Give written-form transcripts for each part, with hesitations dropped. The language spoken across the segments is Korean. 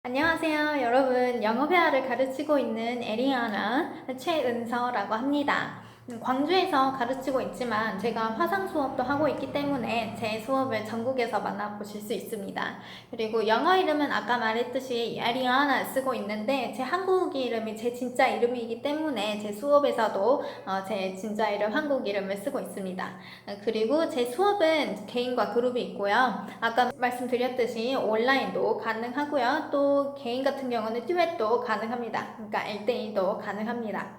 안녕하세요. 여러분, 영어 회화를 가르치고 있는 에리아나 최은서라고 합니다. 광주에서 가르치고 있지만 제가 화상 수업도 하고 있기 때문에 제 수업을 전국에서 만나보실 수 있습니다. 그리고 영어 이름은 아까 말했듯이 에리아나 쓰고 있는데 제 한국 이름이 제 진짜 이름이기 때문에 제 수업에서도 제 진짜 이름 한국 이름을 쓰고 있습니다. 그리고 제 수업은 개인과 그룹이 있고요. 아까 말씀드렸듯이 온라인도 가능하고요. 또 개인 같은 경우는 듀엣도 가능합니다. 그러니까 1대1도 가능합니다.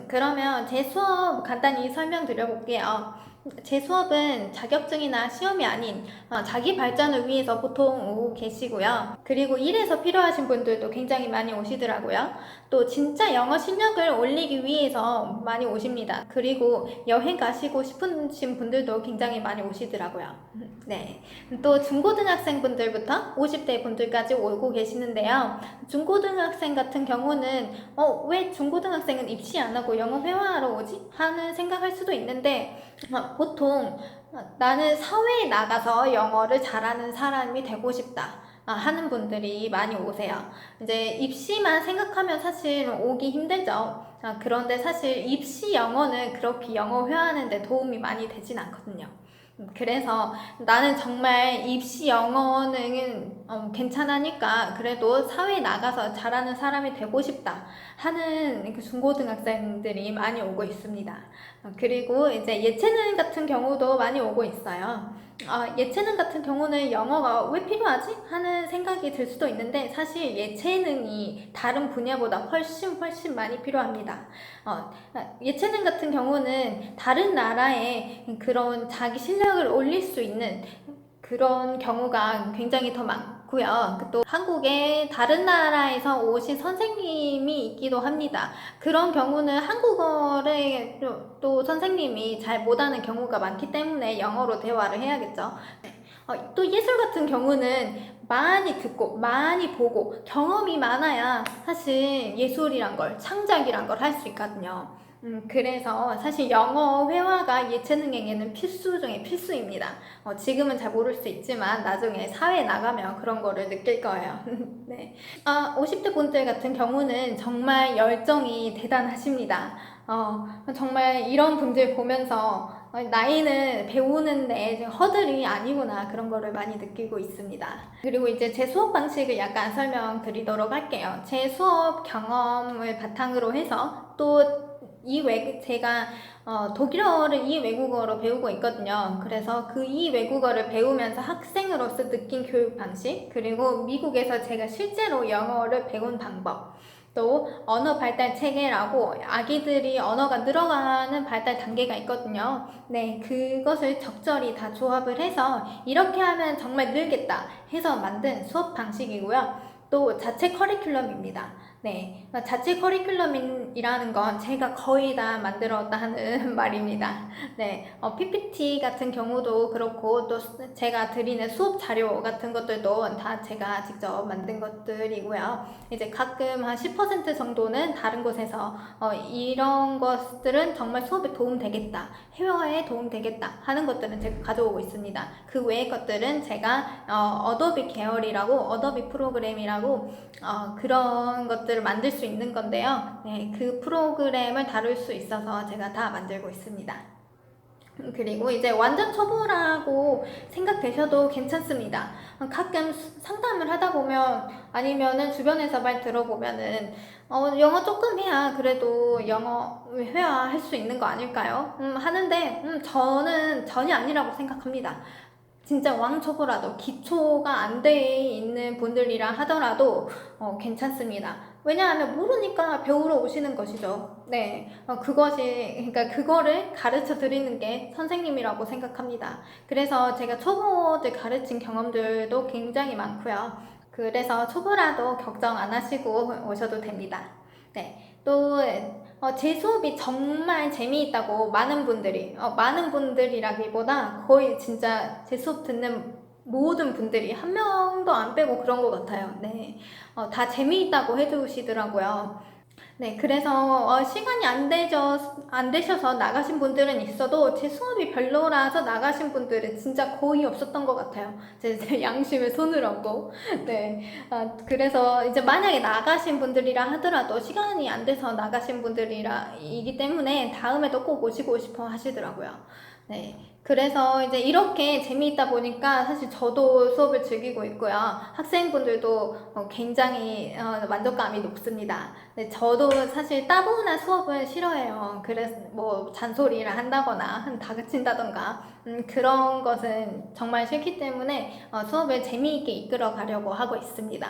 그러면 제 수업 간단히 설명드려 볼게요. 제 수업은 자격증이나 시험이 아닌 자기 발전을 위해서 보통 오고 계시고요. 그리고 일에서 필요하신 분들도 굉장히 많이 오시더라고요. 또 진짜 영어 실력을 올리기 위해서 많이 오십니다. 그리고 여행 가시고 싶으신 분들도 굉장히 많이 오시더라고요. 네. 또 중고등학생 분들부터 50대 분들까지 오고 계시는데요. 중고등학생 같은 경우는 왜 중고등학생은 입시 안 하고 영어 회화하러 오지? 하는 생각할 수도 있는데 보통 나는 사회에 나가서 영어를 잘하는 사람이 되고 싶다 하는 분들이 많이 오세요. 이제 입시만 생각하면 사실 오기 힘들죠. 그런데 사실 입시 영어는 그렇게 영어 회화하는데 도움이 많이 되진 않거든요. 그래서 나는 정말 입시 영어는 괜찮으니까 그래도 사회에 나가서 잘하는 사람이 되고 싶다 하는 그 중고등학생들이 많이 오고 있습니다. 그리고 이제 예체능 같은 경우도 많이 오고 있어요. 예체능 같은 경우는 영어가 왜 필요하지? 하는 생각이 들 수도 있는데 사실 예체능이 다른 분야보다 훨씬 많이 필요합니다. 예체능 같은 경우는 다른 나라에 그런 자기 실력을 올릴 수 있는 그런 경우가 굉장히 더 많고요. 또 한국에 다른 나라에서 오신 선생님이 있기도 합니다. 그런 경우는 한국어를 또 선생님이 잘 못하는 경우가 많기 때문에 영어로 대화를 해야겠죠. 또 예술 같은 경우는 많이 듣고 많이 보고 경험이 많아야 사실 예술이란 걸 창작이란 걸 할 수 있거든요. 그래서 사실 영어 회화가 예체능에게는 필수 중에 필수입니다. 지금은 잘 모를 수 있지만 나중에 사회에 나가면 그런 거를 느낄 거예요. 네. 50대 분들 같은 경우는 정말 열정이 대단하십니다. 정말 이런 분들 보면서 나이는 배우는데 허들이 아니구나 그런 거를 많이 느끼고 있습니다. 그리고 이제 제 수업 방식을 약간 설명드리도록 할게요. 제 수업 경험을 바탕으로 해서 또 제가 독일어를 이 외국어로 배우고 있거든요. 그래서 그 이 외국어를 배우면서 학생으로서 느낀 교육 방식, 그리고 미국에서 제가 실제로 영어를 배운 방법, 또 언어 발달 체계라고 아기들이 언어가 늘어가는 발달 단계가 있거든요. 네, 그것을 적절히 다 조합을 해서 이렇게 하면 정말 늘겠다 해서 만든 수업 방식이고요. 또 자체 커리큘럼입니다. 네, 자체 커리큘럼이라는 건 제가 거의 다 만들었다 하는 말입니다. 네, PPT 같은 경우도 그렇고 또 제가 드리는 수업 자료 같은 것들도 다 제가 직접 만든 것들이고요. 이제 가끔 한 10% 정도는 다른 곳에서 이런 것들은 정말 수업에 도움 되겠다, 회화에 도움 되겠다 하는 것들은 제가 가져오고 있습니다. 그 외의 것들은 제가 어도비 계열이라고 어도비 프로그램이라고 그런 것들을 만들 수 있는 건데요. 네, 그 프로그램을 다룰 수 있어서 제가 다 만들고 있습니다. 그리고 이제 완전 초보라고 생각되셔도 괜찮습니다. 가끔 상담을 하다 보면 아니면은 주변에서 말 들어보면은 영어 조금 해야 그래도 영어 회화할 수 있는 거 아닐까요? 하는데 저는 전혀 아니라고 생각합니다. 진짜 왕초보라도 기초가 안 돼 있는 분들이라 하더라도 괜찮습니다. 왜냐하면 모르니까 배우러 오시는 것이죠. 네, 그러니까 그거를 가르쳐 드리는 게 선생님이라고 생각합니다. 그래서 제가 초보들 가르친 경험들도 굉장히 많고요. 그래서 초보라도 걱정 안 하시고 오셔도 됩니다. 네, 또 제 수업이 정말 재미있다고 많은 분들이라기보다 거의 진짜 제 수업 듣는 모든 분들이 한 명도 안 빼고 그런 것 같아요. 네, 다 재미있다고 해주시더라고요. 네, 그래서 시간이 안 되셔서 나가신 분들은 있어도 제 수업이 별로라서 나가신 분들은 진짜 거의 없었던 것 같아요. 제 양심에 손을 얹고. 네, 그래서 이제 만약에 나가신 분들이라 하더라도 시간이 안 돼서 나가신 분들이기 때문에 다음에도 꼭 오시고 싶어 하시더라고요. 네. 그래서 이제 이렇게 재미있다 보니까 사실 저도 수업을 즐기고 있고요. 학생분들도 굉장히 만족감이 높습니다. 네, 저도 사실 따분한 수업을 싫어해요. 그래서 뭐 잔소리를 한다거나 다그친다던가 그런 것은 정말 싫기 때문에 수업을 재미있게 이끌어 가려고 하고 있습니다.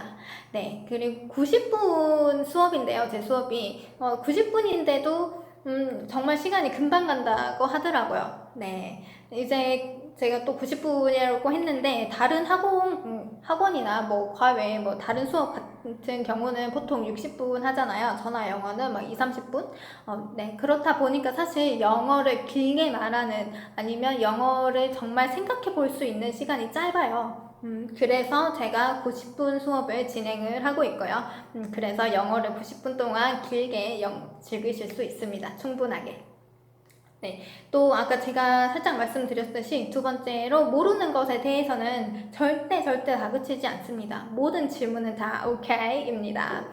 네, 그리고 90분 수업인데요. 제 수업이 90분인데도 정말 시간이 금방 간다고 하더라고요. 네. 이제 제가 또 90분이라고 했는데, 다른 학원이나 뭐 과외, 뭐 다른 수업 같은 경우는 보통 60분 하잖아요. 저나 영어는 막 2, 30분? 네. 그렇다 보니까 사실 영어를 길게 말하는, 아니면 영어를 정말 생각해 볼 수 있는 시간이 짧아요. 그래서 제가 90분 수업을 진행을 하고 있고요. 그래서 영어를 90분 동안 길게 즐기실 수 있습니다. 충분하게. 네. 또 아까 제가 살짝 말씀드렸듯이 두 번째로 모르는 것에 대해서는 절대 다그치지 않습니다. 모든 질문은 다 오케이입니다.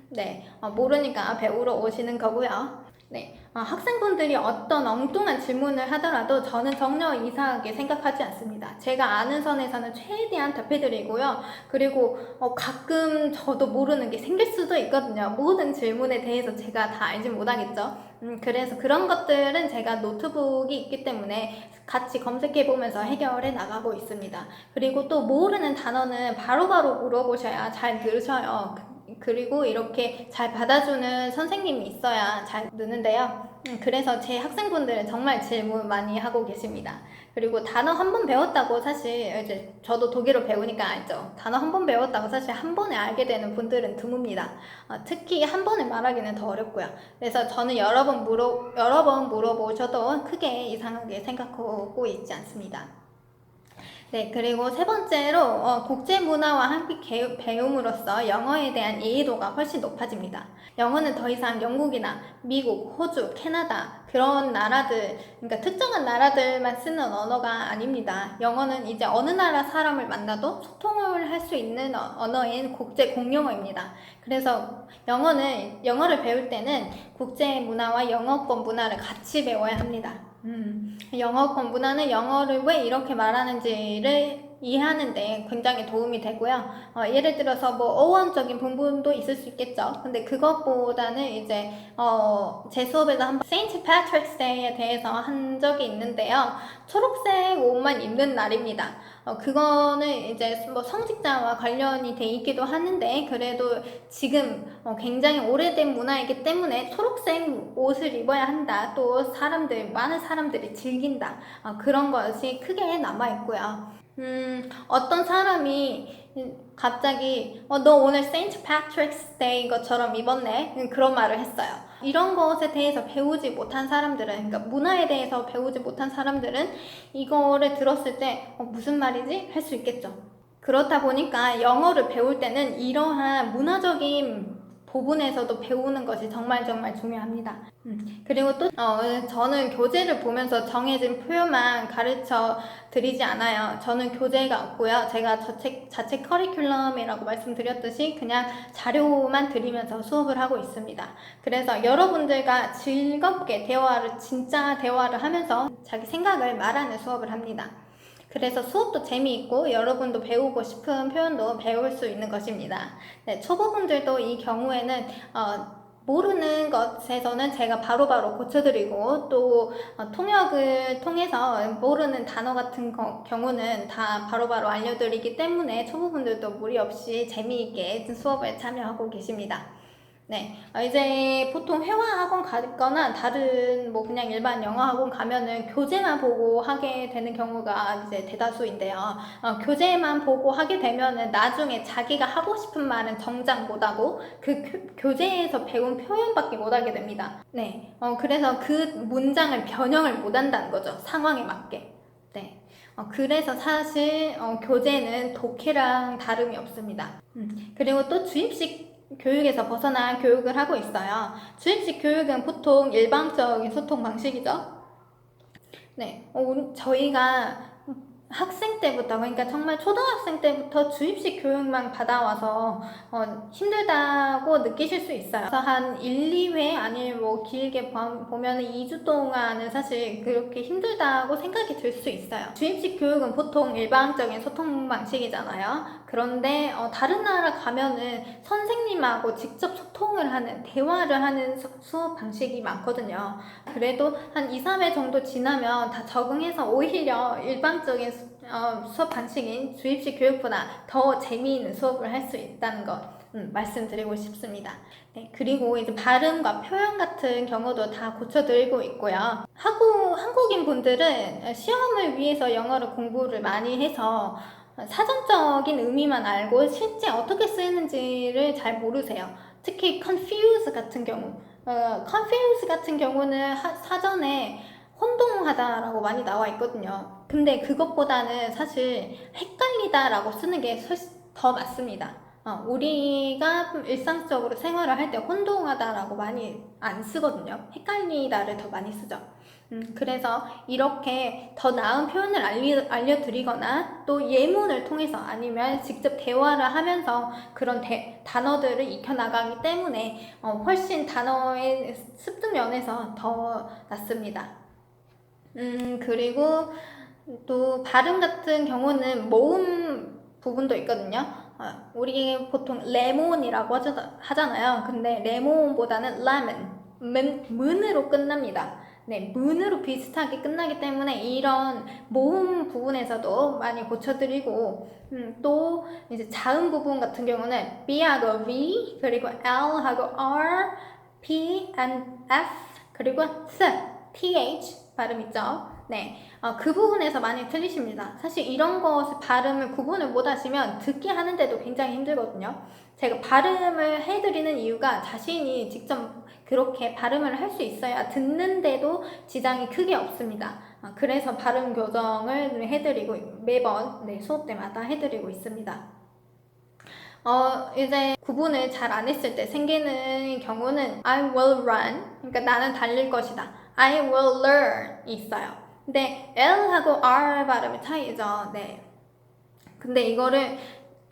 네. 모르니까 배우러 오시는 거고요. 네. 학생분들이 어떤 엉뚱한 질문을 하더라도 저는 전혀 이상하게 생각하지 않습니다. 제가 아는 선에서는 최대한 답해드리고요. 그리고 가끔 저도 모르는 게 생길 수도 있거든요. 모든 질문에 대해서 제가 다 알지 못하겠죠. 그래서 그런 것들은 제가 노트북이 있기 때문에 같이 검색해보면서 해결해 나가고 있습니다. 그리고 또 모르는 단어는 바로바로 물어보셔야 잘 들으셔요. 그리고 이렇게 잘 받아주는 선생님이 있어야 잘 느는데요. 그래서 제 학생분들은 정말 질문 많이 하고 계십니다. 그리고 단어 한 번 배웠다고 사실 이제 저도 독일어 배우니까 알죠. 단어 한 번 배웠다고 사실 한 번에 알게 되는 분들은 드뭅니다. 특히 한 번에 말하기는 더 어렵고요. 그래서 저는 여러 번 물어보셔도 크게 이상하게 생각하고 있지 않습니다. 네, 그리고 세 번째로 국제 문화와 함께 배움으로써 영어에 대한 이해도가 훨씬 높아집니다. 영어는 더 이상 영국이나 미국, 호주, 캐나다 그런 나라들, 그러니까 특정한 나라들만 쓰는 언어가 아닙니다. 영어는 이제 어느 나라 사람을 만나도 소통을 할 수 있는 언어인 국제 공용어입니다. 그래서 영어를 배울 때는 국제 문화와 영어권 문화를 같이 배워야 합니다. 영어권 문화는 영어를 왜 이렇게 말하는지를 이해하는데 굉장히 도움이 되고요. 예를 들어서 뭐 어원적인 부분도 있을 수 있겠죠. 근데 그것보다는 이제 제 수업에서 한번 세인트 패트릭스 데이에 대해서 한 적이 있는데요. 초록색 옷만 입는 날입니다. 그거는 이제 뭐 성직자와 관련이 돼 있기도 하는데, 그래도 지금 굉장히 오래된 문화이기 때문에 초록색 옷을 입어야 한다. 또 많은 사람들이 즐긴다. 그런 것이 크게 남아있고요. 어떤 사람이 갑자기 너 오늘 세인트 패트릭스 데이인 것처럼 입었네, 그런 말을 했어요. 이런 것에 대해서 배우지 못한 사람들은, 그러니까 문화에 대해서 배우지 못한 사람들은 이거를 들었을 때 무슨 말이지? 할 수 있겠죠. 그렇다 보니까 영어를 배울 때는 이러한 문화적인 부분에서도 배우는 것이 정말 중요합니다. 그리고 또 저는 교재를 보면서 정해진 표현만 가르쳐 드리지 않아요. 저는 교재가 없고요. 제가 자체 커리큘럼이라고 말씀드렸듯이 그냥 자료만 드리면서 수업을 하고 있습니다. 그래서 여러분들과 즐겁게 진짜 대화를 하면서 자기 생각을 말하는 수업을 합니다. 그래서 수업도 재미있고 여러분도 배우고 싶은 표현도 배울 수 있는 것입니다. 네, 초보분들도 이 경우에는 모르는 것에서는 제가 바로바로 고쳐드리고, 또 통역을 통해서 모르는 단어 같은 경우는 다 바로바로 알려드리기 때문에 초보분들도 무리 없이 재미있게 수업에 참여하고 계십니다. 네, 이제 보통 회화학원 가거나 다른 뭐 그냥 일반 영어학원 가면은 교재만 보고 하게 되는 경우가 이제 대다수인데요. 교재만 보고 하게 되면은 나중에 자기가 하고 싶은 말은 정작 못하고 그 교재에서 배운 표현밖에 못하게 됩니다. 네, 그래서 그 문장을 변형을 못한다는 거죠. 상황에 맞게. 네. 그래서 사실 교재는 독해랑 다름이 없습니다. 그리고 또 주입식 교육에서 벗어난 교육을 하고 있어요. 주입식 교육은 보통 일방적인 소통 방식이죠. 네, 저희가 학생 때부터, 그러니까 정말 초등학생 때부터 주입식 교육만 받아와서 힘들다고 느끼실 수 있어요. 그래서 한 1, 2회 아니면 뭐 길게 보면 2주 동안은 사실 그렇게 힘들다고 생각이 들 수 있어요. 주입식 교육은 보통 일방적인 소통 방식이잖아요. 그런데 다른 나라 가면은 선생님하고 직접 소통을 하는, 대화를 하는 수업 방식이 많거든요. 그래도 한 2, 3회 정도 지나면 다 적응해서 오히려 일방적인 수업 방식인 주입식 교육보다 더 재미있는 수업을 할 수 있다는 거 말씀드리고 싶습니다. 네, 그리고 이제 발음과 표현 같은 경우도 다 고쳐드리고 있고요. 한국인 분들은 시험을 위해서 영어를 공부를 많이 해서 사전적인 의미만 알고 실제 어떻게 쓰이는지를 잘 모르세요. 특히 confuse 같은 경우, confuse 같은 경우는 사전에 혼동하다라고 많이 나와 있거든요. 근데 그것보다는 사실 헷갈리다라고 쓰는 게 더 맞습니다. 우리가 일상적으로 생활을 할 때 혼동하다라고 많이 안 쓰거든요. 헷갈리다를 더 많이 쓰죠. 그래서 이렇게 더 나은 표현을 알려드리거나 또 예문을 통해서 아니면 직접 대화를 하면서 그런 단어들을 익혀나가기 때문에 훨씬 단어의 습득 면에서 더 낫습니다. 그리고 또 발음 같은 경우는 모음 부분도 있거든요. 우리 보통 레몬이라고 하잖아요. 근데 레몬보다는 lemon, 문으로 끝납니다. 네, 문으로 비슷하게 끝나기 때문에 이런 모음 부분에서도 많이 고쳐드리고, 또 이제 자음 부분 같은 경우는 B하고 V, 그리고 L하고 R, P and F, 그리고 TH 발음 있죠? 네, 그 부분에서 많이 틀리십니다. 사실 이런 것을 발음을 구분을 못 하시면 듣기 하는데도 굉장히 힘들거든요. 제가 발음을 해드리는 이유가 자신이 직접 그렇게 발음을 할 수 있어야 듣는데도 지장이 크게 없습니다. 그래서 발음 교정을 해드리고 매번 수업 때마다 해드리고 있습니다. 이제 구분을 잘 안 했을 때 생기는 경우는 I will run, 그러니까 나는 달릴 것이다. I will learn 있어요. 근데 L하고 R 발음의 차이죠. 네. 근데 이거를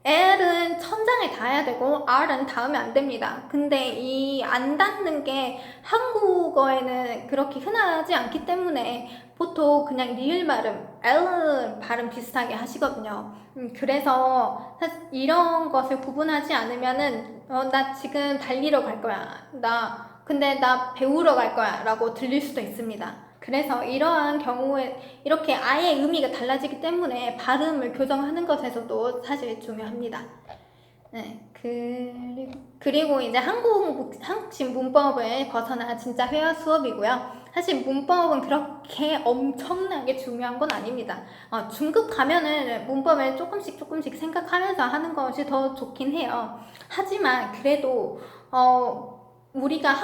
L은 천장에 닿아야 되고 R은 닿으면 안 됩니다. 근데 이 안 닿는 게 한국어에는 그렇게 흔하지 않기 때문에 보통 그냥 리을 발음, L 발음 비슷하게 하시거든요. 그래서 이런 것을 구분하지 않으면은 나 지금 달리러 갈 거야. 근데 나 배우러 갈 거야 라고 들릴 수도 있습니다. 그래서 이러한 경우에 이렇게 아예 의미가 달라지기 때문에 발음을 교정하는 것에서도 사실 중요합니다. 네, 그리고 이제 한국식 문법을 벗어나 진짜 회화 수업이고요. 사실 문법은 그렇게 엄청나게 중요한 건 아닙니다. 중급 가면은 문법을 조금씩 생각하면서 하는 것이 더 좋긴 해요. 하지만 그래도 우리가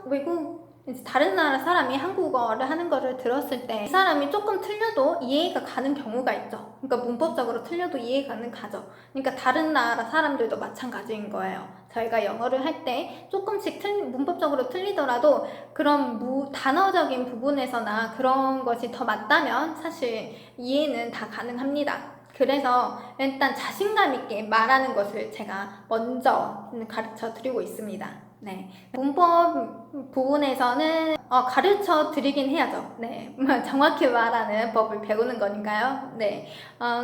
외국 다른 나라 사람이 한국어를 하는 거를 들었을 때 이 사람이 조금 틀려도 이해가 가는 경우가 있죠. 그러니까 문법적으로 틀려도 이해가는 가죠. 그러니까 다른 나라 사람들도 마찬가지인 거예요. 저희가 영어를 할 때 조금씩 문법적으로 틀리더라도 그런 단어적인 부분에서나 그런 것이 더 맞다면 사실 이해는 다 가능합니다. 그래서 일단 자신감 있게 말하는 것을 제가 먼저 가르쳐 드리고 있습니다. 네, 문법 부분에서는 가르쳐 드리긴 해야죠. 네, 정확히 말하는 법을 배우는 거니까요. 네,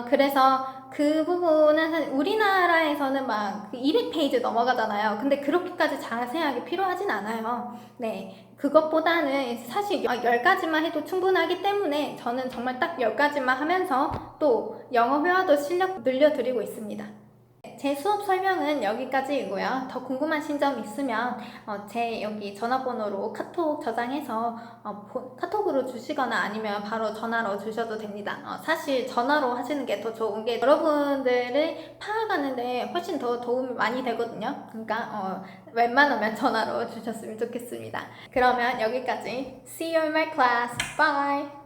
그래서 그 부분은 우리나라에서는 막 200페이지 넘어가잖아요. 근데 그렇게까지 자세하게 필요하진 않아요. 네, 그것보다는 사실 10가지만 해도 충분하기 때문에 저는 정말 딱 10가지만 하면서 또 영어 회화도 실력 늘려드리고 있습니다. 제 수업 설명은 여기까지이고요. 더 궁금하신 점 있으면 제 여기 전화번호로 카톡 저장해서 카톡으로 주시거나 아니면 바로 전화로 주셔도 됩니다. 사실 전화로 하시는 게 더 좋은 게 여러분들을 파악하는데 훨씬 더 도움이 많이 되거든요. 그러니까 웬만하면 전화로 주셨으면 좋겠습니다. 그러면 여기까지. See you in my class. Bye!